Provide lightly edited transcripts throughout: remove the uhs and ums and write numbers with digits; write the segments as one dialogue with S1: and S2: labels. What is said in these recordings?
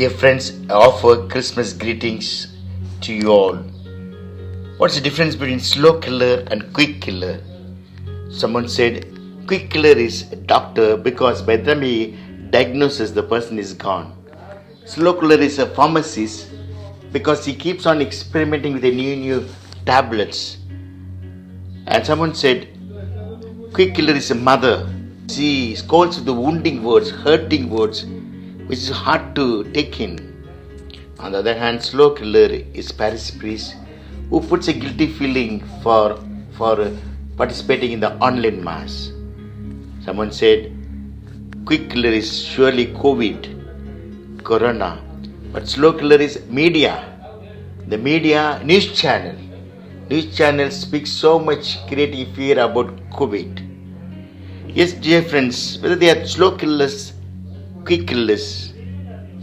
S1: Dear friends, I offer Christmas greetings to you all. What's the difference between slow killer and quick killer? Someone said quick killer is a doctor because by the time he diagnoses, the person is gone. Slow killer is a pharmacist because he keeps on experimenting with the new tablets. And someone said quick killer is a mother. She scolds with the wounding words, hurting words, which is hard to take in. On the other hand, slow killer is parish priest who puts a guilty feeling for participating in the online mass. Someone said, quick killer is surely COVID, Corona, but slow killer is media. The media news channel. News channels speak so much creating fear about COVID. Yes, dear friends, whether they are slow killers, quick killers,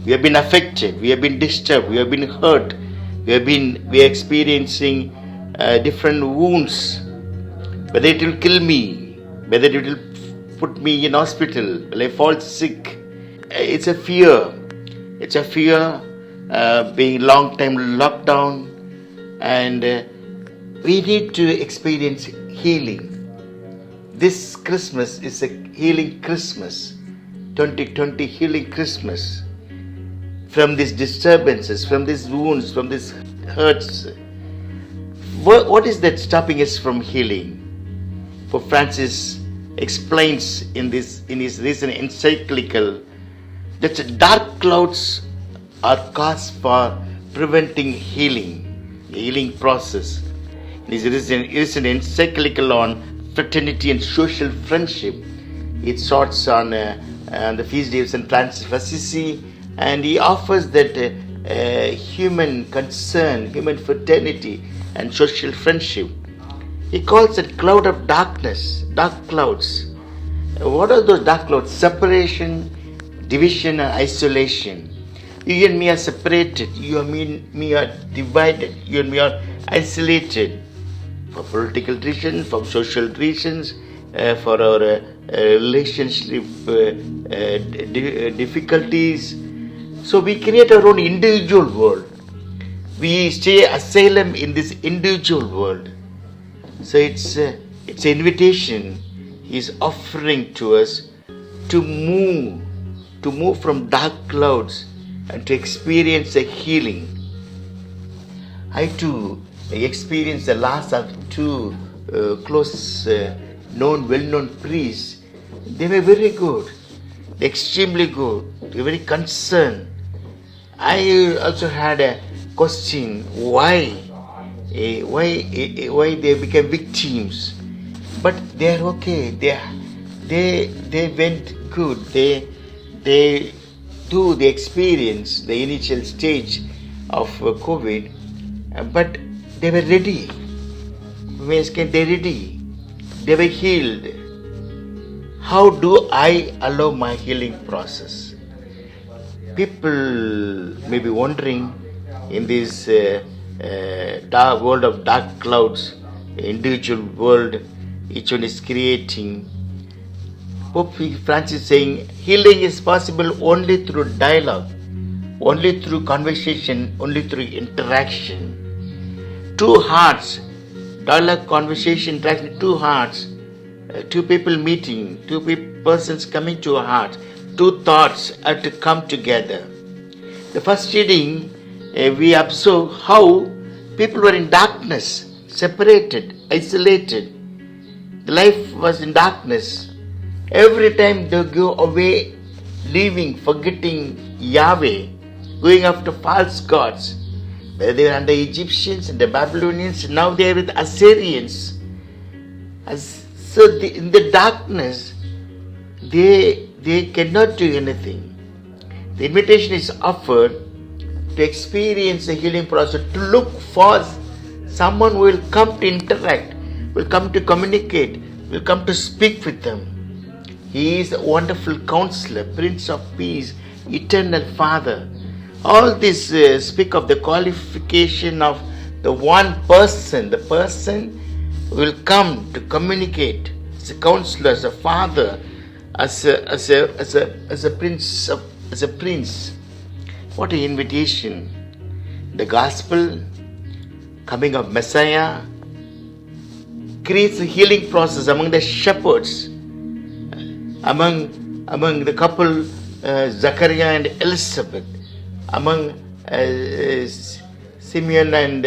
S1: we have been affected, we have been disturbed, we have been hurt, we are experiencing different wounds. Whether it will kill me, whether it will put me in hospital, will I fall sick? It's a fear. It's a fear being long time lockdown, and we need to experience healing. This Christmas is a healing Christmas. 2020 healing Christmas. From these disturbances, from these wounds, from these hurts. What is that stopping us from healing? Pope Francis explains in his recent encyclical that dark clouds are cause for preventing healing, the healing process. In his recent encyclical on fraternity and social friendship, it sorts on the feast day of St. Francis of Assisi, and he offers that human concern, human fraternity and social friendship. He calls it cloud of darkness, dark clouds. What are those dark clouds? Separation, division and isolation. You and me are separated, you and me are divided, you and me are isolated for political reasons, for social reasons, for our relationship difficulties. So we create our own individual world. We stay asylum in this individual world. So it's an invitation he is offering to us to move from dark clouds and to experience a healing. I too experienced the loss of two well-known priests. They were very good, extremely good. They were very concerned. I also had a question: why they became victims? But they are okay. They went good. They experienced the initial stage of COVID, but they were ready. They were ready. They were healed. How do I allow my healing process? People may be wondering, in this dark world of dark clouds, individual world, each one is creating. Pope Francis is saying healing is possible only through dialogue, only through conversation, only through interaction. Two hearts, dialogue, conversation, interaction, two hearts, two people meeting, two persons coming to a heart, two thoughts are to come together. The first reading, we observe how people were in darkness, separated, isolated. The life was in darkness. Every time they go away, leaving, forgetting Yahweh, going after false gods. Whether they were under Egyptians and the Babylonians, now they are with Assyrians. In the darkness, they cannot do anything. The invitation is offered to experience the healing process, to look for someone who will come to interact, will come to communicate, will come to speak with them. He is a wonderful counselor, Prince of Peace, Eternal Father. All this speak of the qualification of the one person, the person who will come to communicate as a counselor, as a father, as a prince. What an invitation. The gospel, coming of Messiah, creates a healing process among the shepherds, among the couple Zachariah and Elizabeth, among Simeon and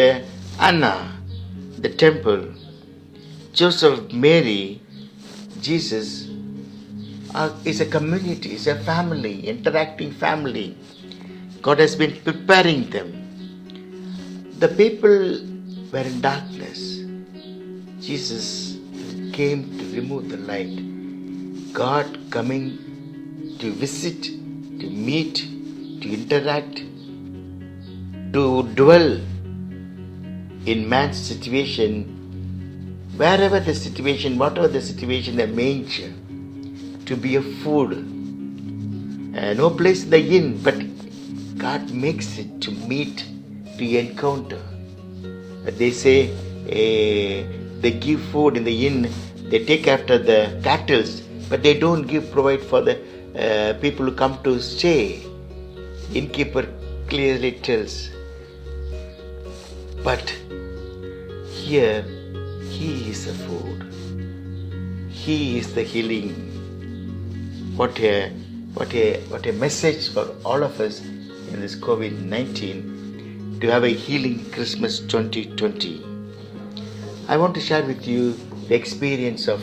S1: Anna, the temple, Joseph, Mary, Jesus is a community, is a family, interacting family. God has been preparing them. The people were in darkness. Jesus came to remove the light. God coming to visit, to meet, to interact, to dwell in man's situation, wherever the situation, whatever the situation, the manger, to be a food. No place in the inn, but God makes it to meet, to encounter. They say they give food in the inn, they take after the cattle, but they don't provide for the people who come to stay. Innkeeper clearly tells. But here, He is the food. He is the healing. What a message for all of us in this COVID-19 to have a healing Christmas 2020. I want to share with you the experience of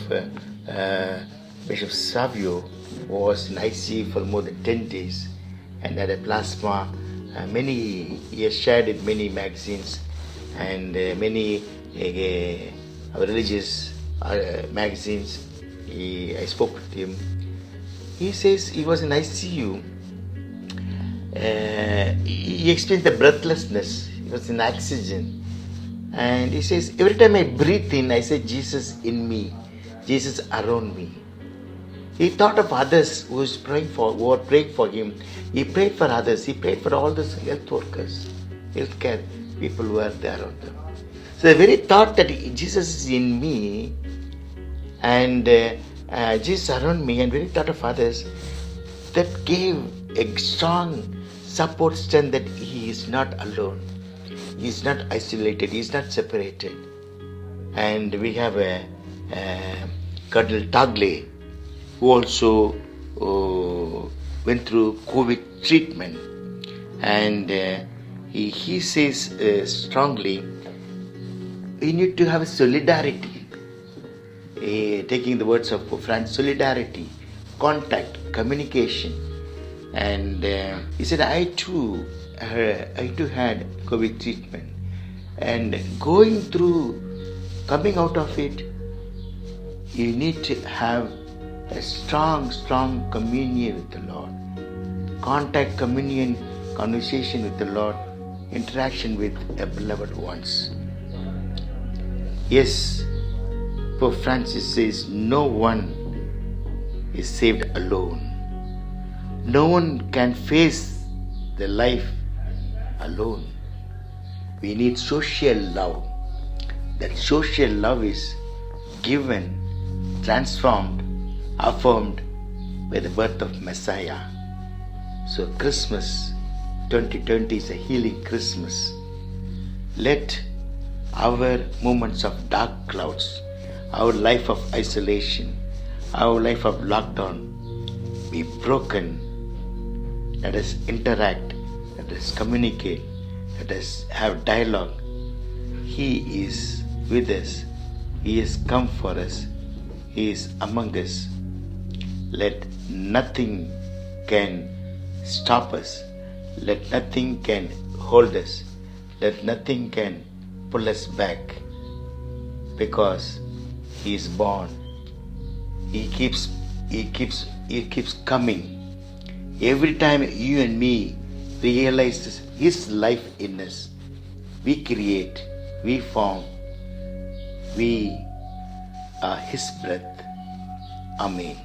S1: Bishop Savio, who was in ICU for more than 10 days and had a plasma. He has shared in many magazines and many religious magazines. I spoke with him. He says he was in ICU. He experienced the breathlessness. He was in oxygen. And he says, every time I breathe in, I say, Jesus in me, Jesus around me. He thought of others who were praying for him. He prayed for others. He prayed for all those health workers, healthcare people who are there around them. So the very thought that Jesus is in me and Jesus around me, and very thought of others, that gave a strong support strength that he is not alone. He is not isolated. He is not separated. And we have a Cardinal Tagle, who also went through COVID treatment. And he says strongly, we need to have solidarity. Taking the words of Pope Francis, solidarity, contact, communication. And he said, I too had COVID treatment. And coming out of it, you need to have a strong communion with the Lord. Contact, communion, conversation with the Lord, interaction with a beloved ones. Yes, Pope Francis says, no one is saved alone. No one can face the life alone. We need social love. That social love is given, transformed, affirmed by the birth of Messiah. So Christmas 2020 is a healing Christmas. Let our moments of dark clouds, our life of isolation, our life of lockdown be broken. Let us interact, let us communicate, let us have dialogue. He is with us. He has come for us. He is among us. Let nothing can stop us. Let nothing can hold us. Let nothing can pull us back, because He is born. He keeps coming. Every time you and me realize His life in us, we create, we form, we are His breath. Amen.